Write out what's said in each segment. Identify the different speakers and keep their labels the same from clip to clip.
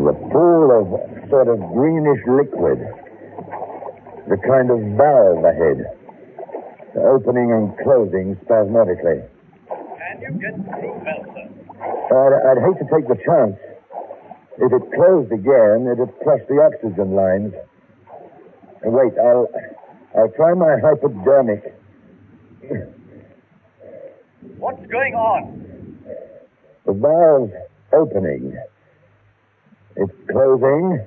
Speaker 1: The pool of sort of greenish liquid. The kind of valve ahead. Opening and closing spasmodically.
Speaker 2: Can you get through, Meltzer?
Speaker 1: I'd hate to take the chance. If it closed again, it'd flush the oxygen lines. Wait, I'll try my hypodermic.
Speaker 2: What's going on?
Speaker 1: The valve's opening. It's closing.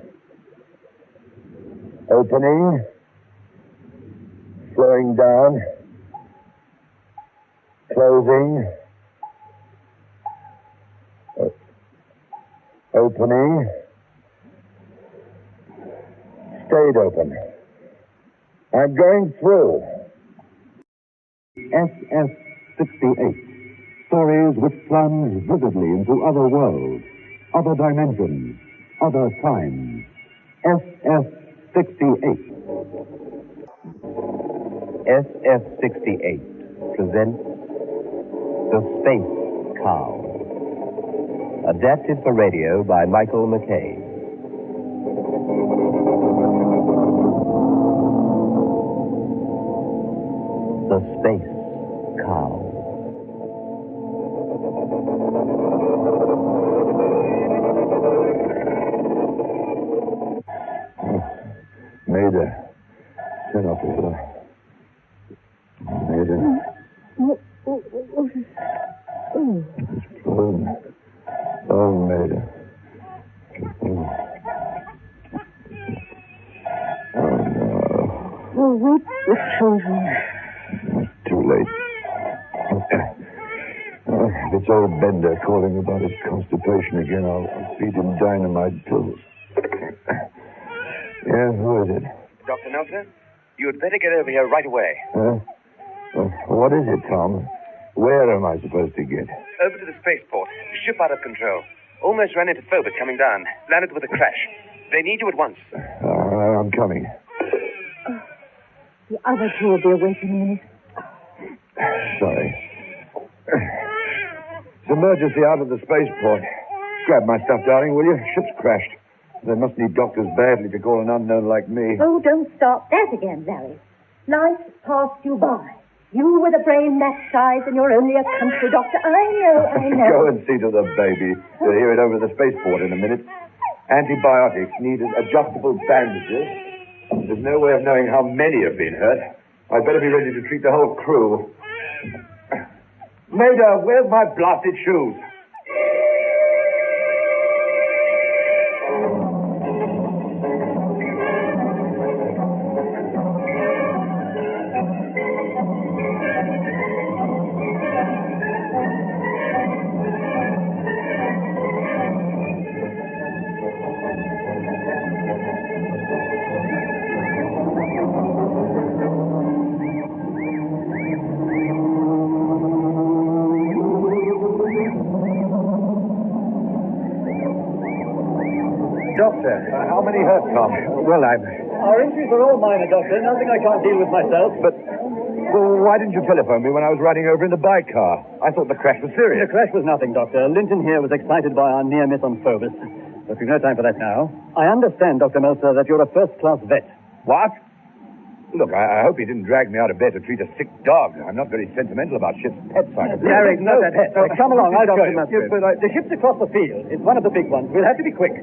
Speaker 1: Opening. Slowing down. Closing. Opening. Stayed open. I'm going through.
Speaker 3: SF-68. Stories which plunge vividly into other worlds, other dimensions, other times. SF-68.
Speaker 4: SF-68 presents The Space Cow. Adapted for radio by Michael McKay. The Space Cow.
Speaker 1: Maida. Turn off the door. Maida. It's blown. Oh, Maida. Oh, no.
Speaker 5: Oh, wait the children.
Speaker 1: It's too late. It's old Bender calling about his constipation again. I'll feed him dynamite pills. Yeah, who is it?
Speaker 2: Dr. Meltzer, you had better get over here right away.
Speaker 1: What is it, Tom? Where am I supposed to get?
Speaker 2: Over to the spaceport. Ship out of control. Almost ran into Phobos coming down. Landed with a crash. They need you at once.
Speaker 1: I'm coming.
Speaker 5: The other two will be awaiting me.
Speaker 1: Sorry. It's emergency out of the spaceport. Grab my stuff, darling, will you? Ship's crashed. They must need doctors badly to call an unknown like me.
Speaker 5: Oh, don't start that again, Larry. Life passed you by. You with a brain that size and you're only a country doctor. I know.
Speaker 1: Go and see to the baby. You'll hear it over the spaceport in a minute. Antibiotics, needed adjustable bandages. There's no way of knowing how many have been hurt. I'd better be ready to treat the whole crew. Maida, where's my blasted shoes?
Speaker 6: Doctor,
Speaker 1: How many hurt, Tom? Well,
Speaker 6: our injuries are all minor, Doctor. Nothing I can't deal with myself.
Speaker 1: Well, why didn't you telephone me when I was riding over in the bike car? I thought the crash was
Speaker 6: The
Speaker 1: serious.
Speaker 6: crash was nothing, Doctor. Linton here was excited by our near miss on Phobos. But we've no time for that now. I understand, Dr. Meltzer, that you're a first-class vet.
Speaker 1: What? Look, I hope he didn't drag me out of bed to treat a sick dog. I'm not very sentimental about ship's pets.
Speaker 6: Larry, no pet. Come along, I'll show you.
Speaker 1: But
Speaker 6: The ship's across the field. It's one of the big ones. We'll have to be quick.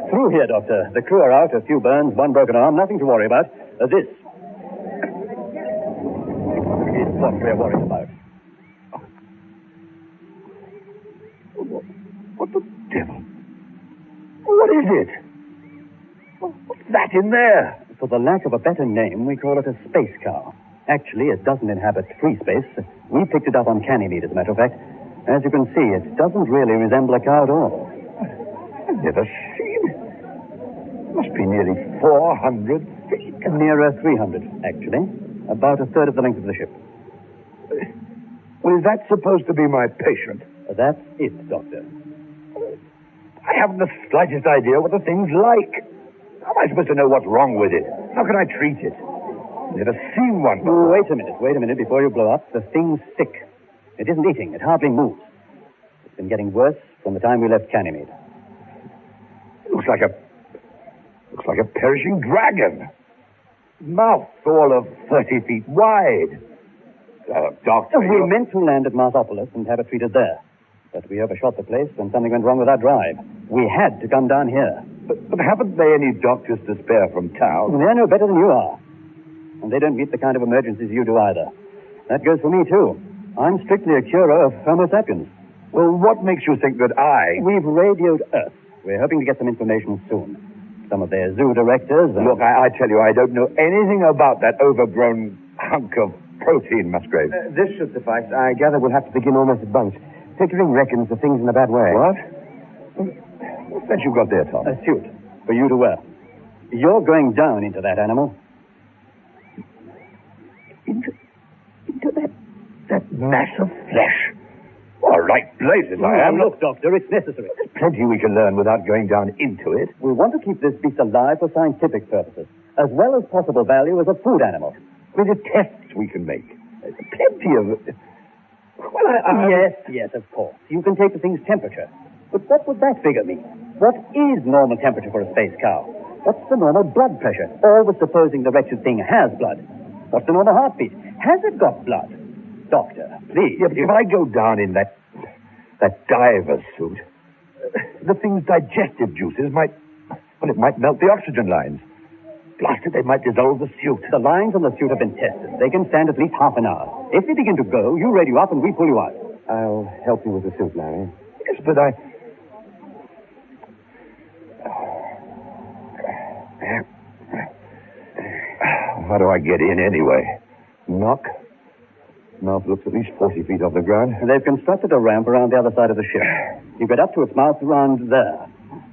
Speaker 6: Through here, Doctor. The crew are out. A few burns, one broken arm. Nothing to worry about. This is what we're worried about.
Speaker 1: What the devil? What is it? What's that in there?
Speaker 6: For the lack of a better name, we call it a space car. Actually, it doesn't inhabit free space. We picked it up on Ganymede, as a matter of fact. As you can see, it doesn't really resemble a car at all.
Speaker 1: I've never seen it. Must be nearly 400 feet.
Speaker 6: Nearer 300, actually. About a third of the length of the ship.
Speaker 1: Well, is that supposed to be my patient?
Speaker 6: That's it, Doctor.
Speaker 1: I haven't the slightest idea what the thing's like. How am I supposed to know what's wrong with it? How can I treat it? Never seen one.
Speaker 6: Oh, wait a minute before you blow up. The thing's sick. It isn't eating. It hardly moves. It's been getting worse from the time we left Ganymede.
Speaker 1: Looks like a perishing dragon. Mouth all of 30 feet wide. Doctor,
Speaker 6: We meant to land at Marsopolis and have it treated there. But we overshot the place when something went wrong with our drive. We had to come down here.
Speaker 1: But haven't they any doctors to spare from town?
Speaker 6: They're no better than you are. And they don't meet the kind of emergencies you do either. That goes for me, too. I'm strictly a curer of Homo sapiens.
Speaker 1: Well, what makes you think that I...
Speaker 6: We've radioed Earth. We're hoping to get some information soon. Some of their zoo directors...
Speaker 1: Look, I tell you, I don't know anything about that overgrown hunk of protein, Musgrave.
Speaker 7: This should suffice. I gather we'll have to begin almost at once. Pickering reckons the thing's in a bad way.
Speaker 1: What? What's that you've got there, Tom?
Speaker 6: A suit for you to wear. You're going down into that animal.
Speaker 1: Into that mass of flesh. All right, blazes, I am.
Speaker 6: Look, Doctor, it's necessary.
Speaker 1: There's plenty we can learn without going down into it.
Speaker 6: We want to keep this beast alive for scientific purposes, as well as possible value as a food animal.
Speaker 1: With the tests we can make. There's plenty of... Well,
Speaker 6: Yes, of course. You can take the thing's temperature. But what would that figure mean? What is normal temperature for a space cow? What's the normal blood pressure? Always supposing the wretched thing has blood. What's the normal heartbeat? Has it got blood? Doctor, please.
Speaker 1: Yeah, but if I go down in that diver's suit, the thing's digestive juices might melt the oxygen lines. Blasted, they might dissolve the suit.
Speaker 6: The lines on the suit have been tested. They can stand at least half an hour. If they begin to go, you radio up and we pull you out.
Speaker 7: I'll help you with the suit, Larry.
Speaker 1: Yes, but I... How do I get in anyway? Knock? Mouth looks at least 40 feet off the ground.
Speaker 6: They've constructed a ramp around the other side of the ship. You get up to its mouth around there.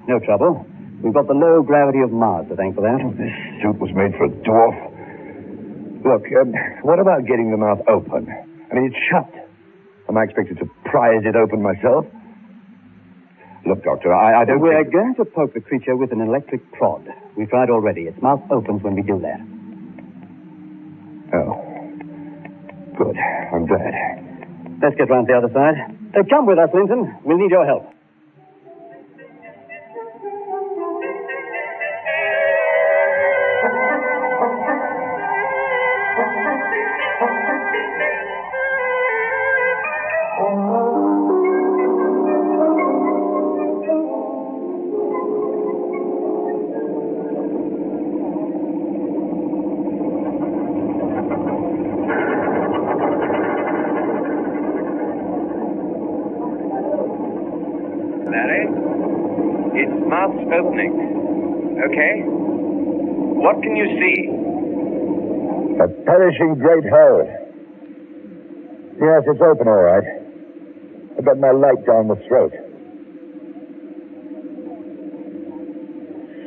Speaker 6: No trouble. We've got the low gravity of Mars to thank for that.
Speaker 1: This suit was made for a dwarf. Look, what about getting the mouth open? I mean, it's shut. Am I expected to prise it open myself? Look, Doctor, I don't
Speaker 6: We're
Speaker 1: think...
Speaker 6: going to poke the creature with an electric prod. We tried already. Its mouth opens when we do that.
Speaker 1: Oh. Good. I'm glad.
Speaker 6: Let's get round the other side. Come with us, Linton. We'll need your help.
Speaker 2: Mouth's opening. Okay? What can you see?
Speaker 1: A perishing great hole. Yes, it's open all right. I've got my light down the throat.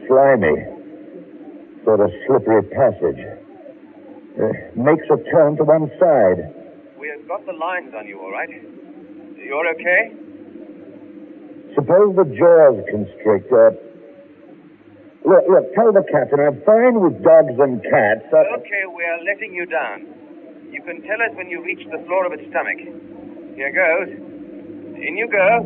Speaker 1: Slimy. Sort of slippery passage. Makes a turn to one side.
Speaker 2: We have got the lines on you, all right? You're okay?
Speaker 1: Suppose the jaws constrict. Look, tell the captain I'm fine with dogs and cats.
Speaker 2: Okay, we are letting you down. You can tell us when you reach the floor of its stomach. Here goes. In you go.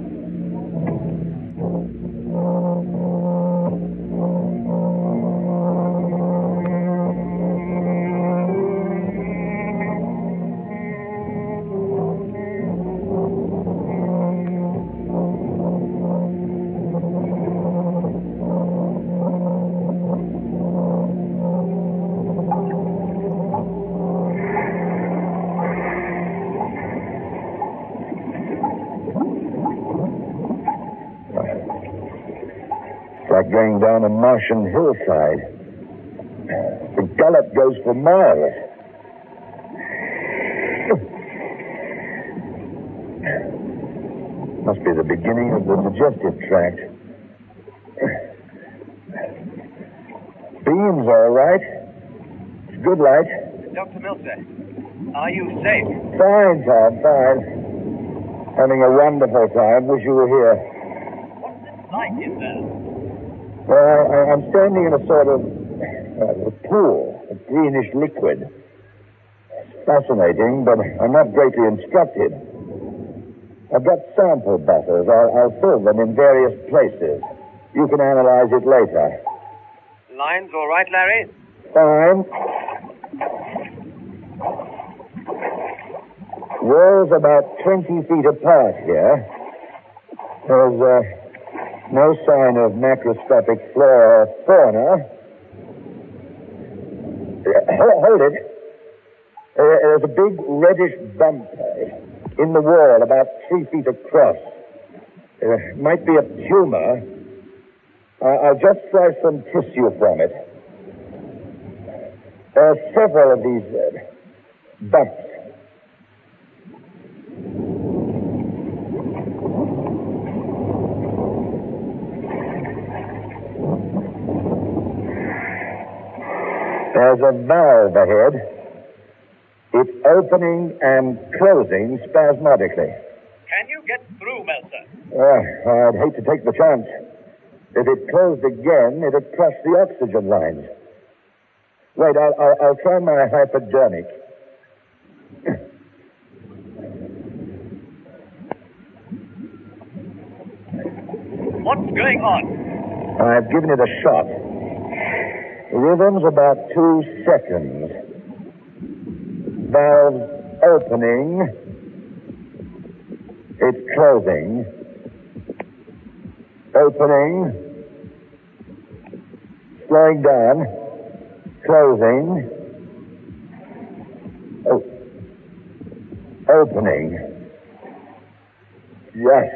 Speaker 1: Like going down a Martian hillside. The gallop goes for miles. Must be the beginning of the digestive tract. Beams all right. It's good light.
Speaker 2: Dr. Milter, are you safe?
Speaker 1: Fine, Tom, fine. Having a wonderful time. Wish you were here.
Speaker 2: What's this light in there?
Speaker 1: Well, I'm standing in a sort of a pool. a greenish liquid. It's fascinating, but I'm not greatly instructed. I've got sample bottles. I'll fill them in various places. You can analyze it later.
Speaker 2: Lines all right, Larry?
Speaker 1: Fine. Walls about 20 feet apart here. There's no sign of macroscopic flora or fauna. Hold it. There's a big reddish bump in the wall about 3 feet across. Might be a tumor. I'll just try some tissue from it. There are several of these bumps. There's a valve ahead. It's opening and closing spasmodically.
Speaker 2: Can you get through, Meltzer?
Speaker 1: I'd hate to take the chance. If it closed again, it'd crush the oxygen lines. Wait, I'll try my hypodermic.
Speaker 2: What's going on?
Speaker 1: I've given it a shot. The rhythm's about 2 seconds. Valve's opening. It's closing. Opening. Slowing down. Closing. Oh. Opening. Yes.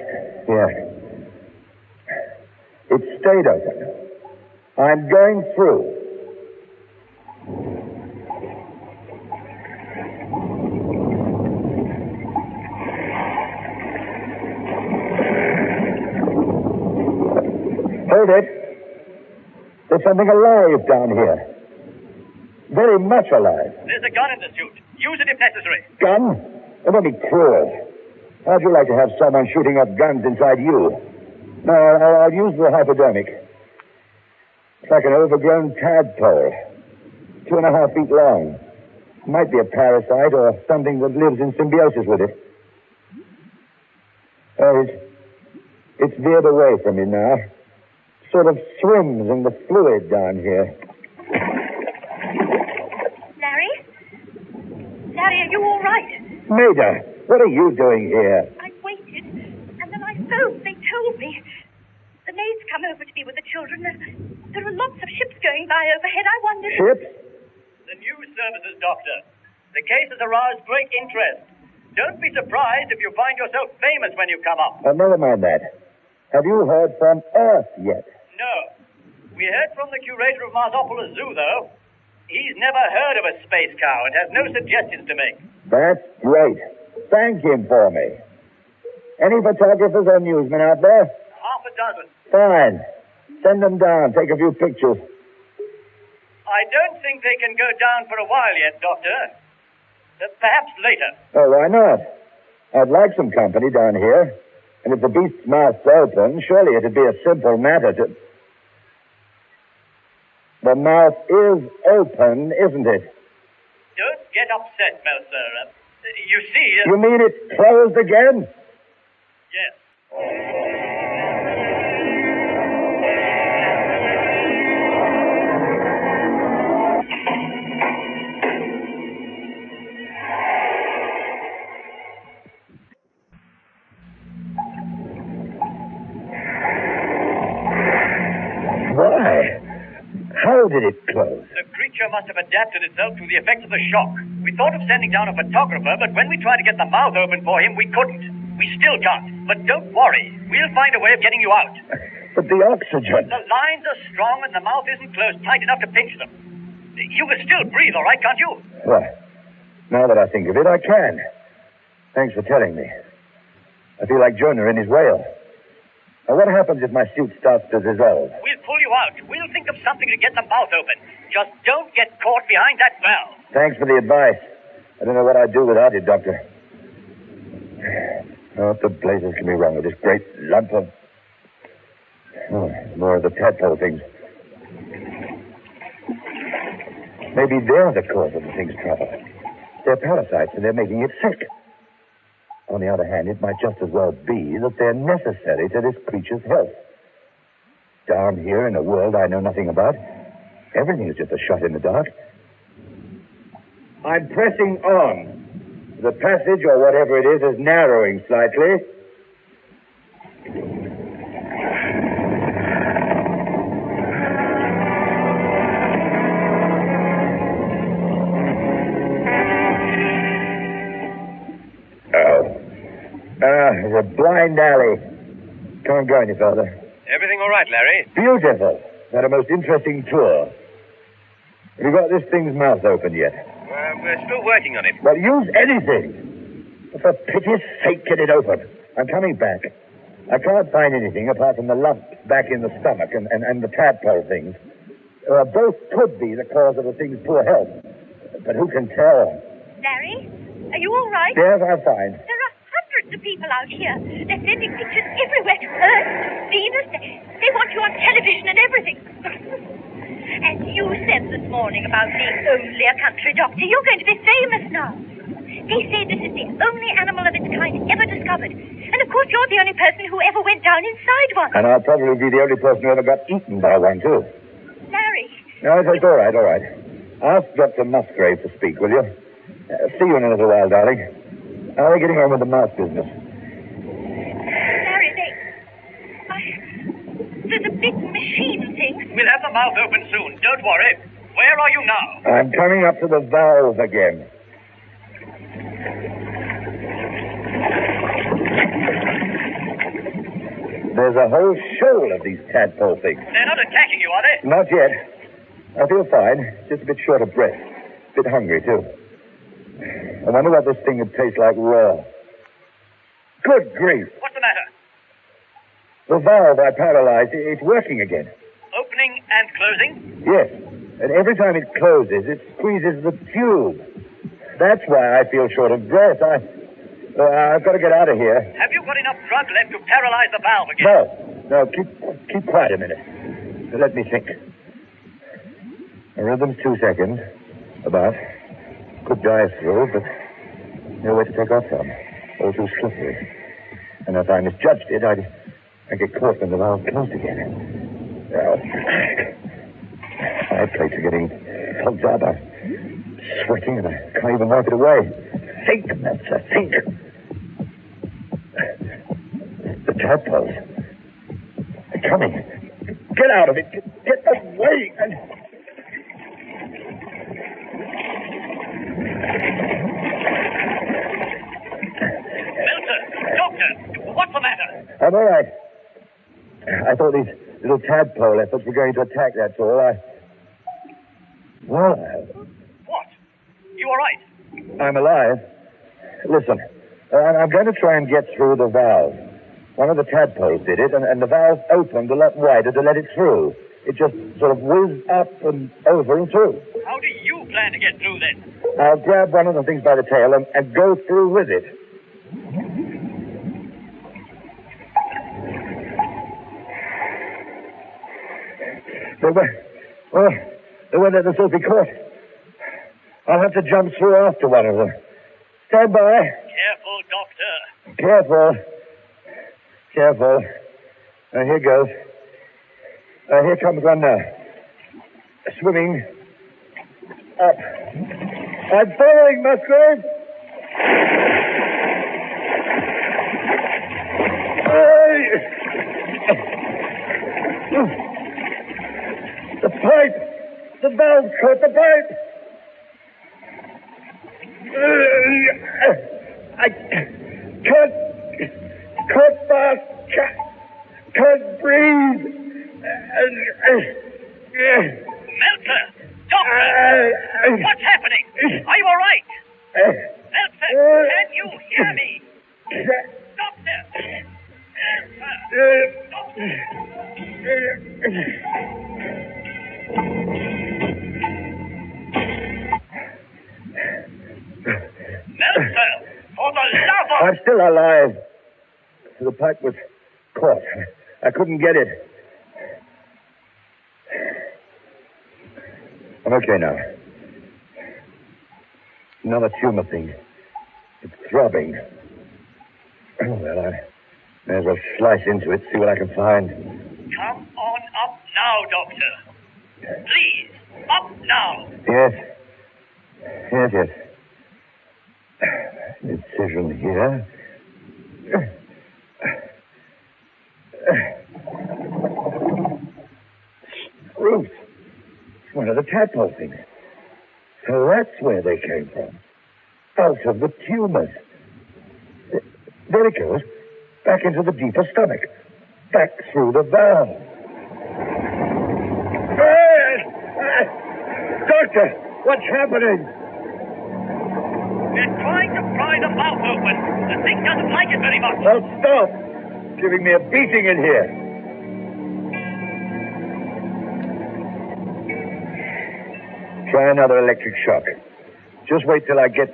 Speaker 1: It stayed open. I'm going through. Hold it. There's something alive down here. Very much alive.
Speaker 2: There's a gun in the suit. Use it if necessary.
Speaker 1: Gun? Oh, don't be cruel. How'd you like to have someone shooting up guns inside you? No, I'll use the hypodermic. It's like an overgrown tadpole. 2.5 feet long. Might be a parasite or something that lives in symbiosis with it. It's veered away from me now. Sort of swims in the fluid down here.
Speaker 5: Larry? Larry, are you all right?
Speaker 1: Maida, what are you doing here?
Speaker 5: I waited, and then I phoned. They told me. The maid's come over to be with the children. There are lots of ships going by overhead. I wondered...
Speaker 1: Ships?
Speaker 2: The news services, Doctor. The case has aroused great interest. Don't be surprised if you find yourself famous when you come up.
Speaker 1: Never mind that. Have you heard from Earth yet?
Speaker 2: No. We heard from the curator of Marsopolis Zoo, though. He's never heard of a space cow and has no suggestions to make.
Speaker 1: That's great. Thank him for me. Any photographers or newsmen out there?
Speaker 2: Half a dozen.
Speaker 1: Fine. Send them down. Take a few pictures.
Speaker 2: I don't think they can go down for a while yet, Doctor. Perhaps later.
Speaker 1: Oh, why not? I'd like some company down here. And if the beast's mouth's open, surely it'd be a simple matter to... The mouth is open, isn't it?
Speaker 2: Don't get upset, Meltzer. You see...
Speaker 1: You mean it's closed again?
Speaker 2: Yes.
Speaker 1: Why? How did it close?
Speaker 2: The creature must have adapted itself to the effects of the shock. We thought of sending down a photographer, but when we tried to get the mouth open for him, we couldn't. We still can't. But don't worry. We'll find a way of getting you out.
Speaker 1: But the oxygen...
Speaker 2: The lines are strong and the mouth isn't closed tight enough to pinch them. You can still breathe, all right, can't you?
Speaker 1: Well, now that I think of it, I can. Thanks for telling me. I feel like Jonah in his whale. Now, what happens if my suit starts to dissolve?
Speaker 2: We'll pull you out. We'll think of something to get the mouth open. Just don't get caught behind that valve.
Speaker 1: Thanks for the advice. I don't know what I'd do without it, Doctor. What the blazes can be wrong with this great lump of... Oh, more of the tadpole things. Maybe they're the cause of the thing's trouble. They're parasites and they're making it sick. On the other hand, it might just as well be that they're necessary to this creature's health. Down here in a world I know nothing about, everything is just a shot in the dark. I'm pressing on. The passage, or whatever it is narrowing slightly. There's a blind alley. Come on, go any further.
Speaker 2: Everything all right, Larry?
Speaker 1: Beautiful. Had a most interesting tour. Have you got this thing's mouth open yet?
Speaker 2: We're still working on it.
Speaker 1: Well, use anything. For pity's sake, get it open. I'm coming back. I can't find anything apart from the lump back in the stomach and the tadpole things. Both could be the cause of the thing's poor health. But who can tell?
Speaker 5: Larry, are you all right?
Speaker 1: Yes, I'm fine.
Speaker 5: There are hundreds of people out here. They're sending pictures everywhere to Earth, to Venus. They want you on television and everything. And you said this morning about being only a country doctor. You're going to be famous now. They say this is the only animal of its kind ever discovered. And of course, you're the only person who ever went down inside one.
Speaker 1: And I'll probably be the only person who ever got eaten by one, too.
Speaker 5: Larry.
Speaker 1: No, it's all right, all right. Ask Dr. Musgrave to speak, will you? See you in a little while, darling. How are we getting on with the mouth business?
Speaker 5: Larry, there's a big machine thing.
Speaker 2: We'll have the mouth open soon. Don't worry. Where are you now?
Speaker 1: I'm coming up to the valve again. There's a whole shoal of these tadpole things.
Speaker 2: They're not attacking you, are they?
Speaker 1: Not yet. I feel fine. Just a bit short of breath. A bit hungry, too. I wonder what this thing would taste like raw. Good grief.
Speaker 2: What's the matter?
Speaker 1: The valve I paralyzed, it's working again.
Speaker 2: Opening and closing?
Speaker 1: Yes. And every time it closes, it squeezes the tube. That's why I feel short of breath. I've got to get out of here.
Speaker 2: Have you got enough drug left to paralyze the valve again?
Speaker 1: No, keep quiet a minute. Let me think. The rhythm's 2 seconds. About. Could dive through, but no way to take off from. All too slippery. And if I misjudged it, I'd get caught when the valve closed again. Well, my plates are getting plugged up. I'm sweating and I can't even wipe it away. Think, Meltzer, think. The tadpoles. They're coming. Get out of it. Get away.
Speaker 2: Meltzer, doctor, what's the matter?
Speaker 1: I'm all right. I thought these little tadpole efforts were going to attack, that's all. Well,
Speaker 2: What? You all right?
Speaker 1: I'm alive. Listen, I'm going to try and get through the valve. One of the tadpoles did it, and the valve opened a lot wider to let it through. It just sort of whizzed up and over and through.
Speaker 2: How do you plan to get through then?
Speaker 1: I'll grab one of the things by the tail and go through with it. They're supposed to be caught. I'll have to jump through after one of them. Stand by.
Speaker 2: Careful, doctor.
Speaker 1: Careful. Now, here goes. Here comes one now. Swimming up. I'm following, Musgrave. The pipe! The valve caught the pipe! I can't fast, can't breathe.
Speaker 2: Meltzer! Doctor! What's happening? Are you all right? Meltzer, can you hear me? Doctor! Meltzer! For the love of...
Speaker 1: I'm still alive. The pipe was caught. I couldn't get it. I'm okay now. Another tumor thing. It's throbbing. Oh, well, I may as well slice into it, see what I can find.
Speaker 2: Come on up now, Doctor. Please, up now.
Speaker 1: Yes. Yes. Incision here. Spruce. It's one of the tadpole things. So that's where they came from. Out of the tumors. There it goes. Back into the deeper stomach. Back through the valve. Doctor, what's happening?
Speaker 2: We're trying to pry the mouth open. The thing doesn't like it very much.
Speaker 1: Well, stop. It's giving me a beating in here. Try another electric shock. Just wait till I get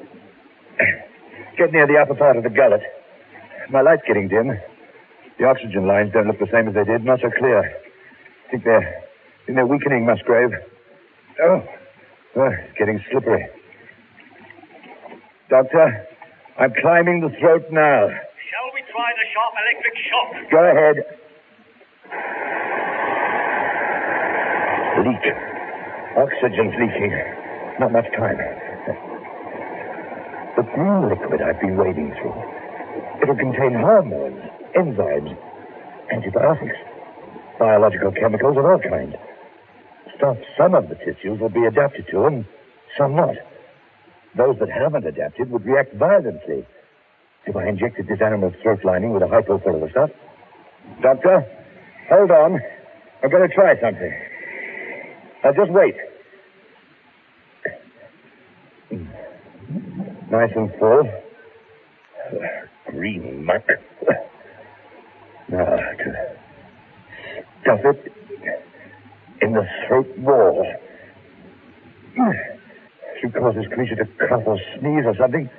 Speaker 1: near the upper part of the gullet. My light's getting dim. The oxygen lines don't look the same as they did. Not so clear. I think they're weakening, Musgrave. Oh, it's getting slippery. Doctor, I'm climbing the throat now.
Speaker 2: Shall we try the sharp electric shock?
Speaker 1: Go ahead. Leak. Oxygen's leaking. Not much time. The green liquid I've been wading through. It'll contain hormones, enzymes, antibiotics, biological chemicals of all kinds. Stuff some of the tissues will be adapted to and some not. Those that haven't adapted would react violently if I injected this animal's throat lining with a hypo full of the stuff. Doctor, hold on. I'm going to try something. Now, just wait. Nice and full. Green muck. Now, to stuff it in the throat wall. Should cause this creature to cough or sneeze or something.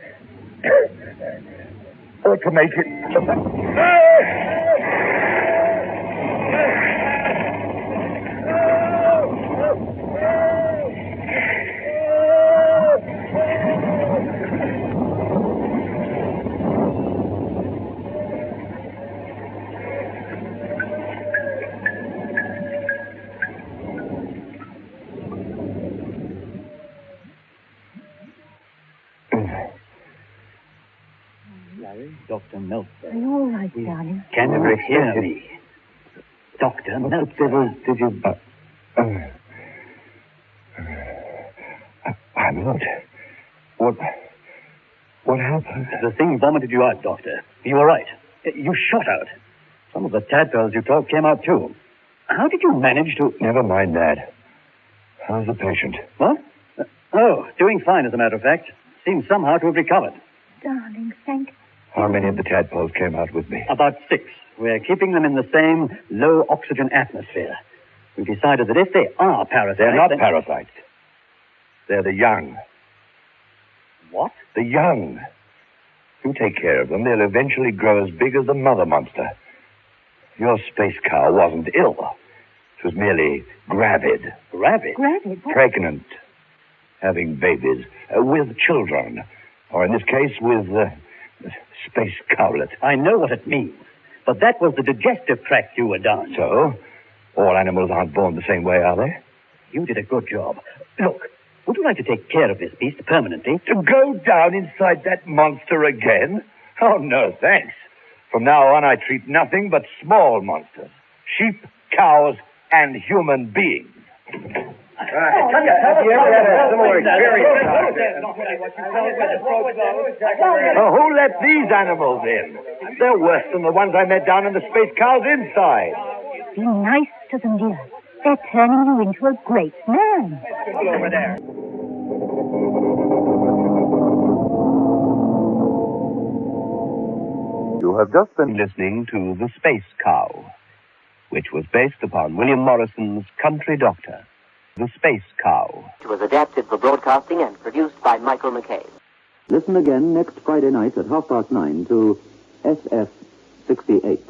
Speaker 1: Or to make it...
Speaker 6: Dr. Meltzer.
Speaker 5: Are you all right, darling?
Speaker 6: Can you hear me? Dr. Meltzer.
Speaker 1: Did you... I'm not. What happened?
Speaker 6: The thing vomited you out, Doctor. You were right. You shot out. Some of the tadpoles you told came out, too. How did you manage to...
Speaker 1: Never mind that. How's the patient?
Speaker 6: What? Doing fine, as a matter of fact. Seems somehow to have recovered.
Speaker 5: Darling, thank you.
Speaker 1: How many of the tadpoles came out with me?
Speaker 6: About 6. We're keeping them in the same low-oxygen atmosphere. We decided that if they are parasites...
Speaker 1: They're not parasites. They're the young.
Speaker 6: What?
Speaker 1: The young. You take care of them, they'll eventually grow as big as the mother monster. Your space cow wasn't ill. It was merely gravid.
Speaker 6: Gravid?
Speaker 5: Gravid?
Speaker 1: Pregnant. Having babies. With children. Or in this case, with... space cowlet.
Speaker 6: I know what it means. But that was the digestive tract you were down.
Speaker 1: So? All animals aren't born the same way, are they?
Speaker 6: You did a good job. Look, would you like to take care of this beast permanently?
Speaker 1: To go down inside that monster again? Oh, no, thanks. From now on, I treat nothing but small monsters. Sheep, cows, and human beings. Who let these animals in? They're worse than the ones I met down in the space cow's inside.
Speaker 5: Be nice to them, dear. They're turning you into a great man.
Speaker 6: Over there.
Speaker 4: You have just been listening to The Space Cow, which was based upon William Morrison's Country Doctor, The Space Cow.
Speaker 8: It was adapted for broadcasting and produced by Michael McKay.
Speaker 9: Listen again next Friday night at 9:30 to SF-68.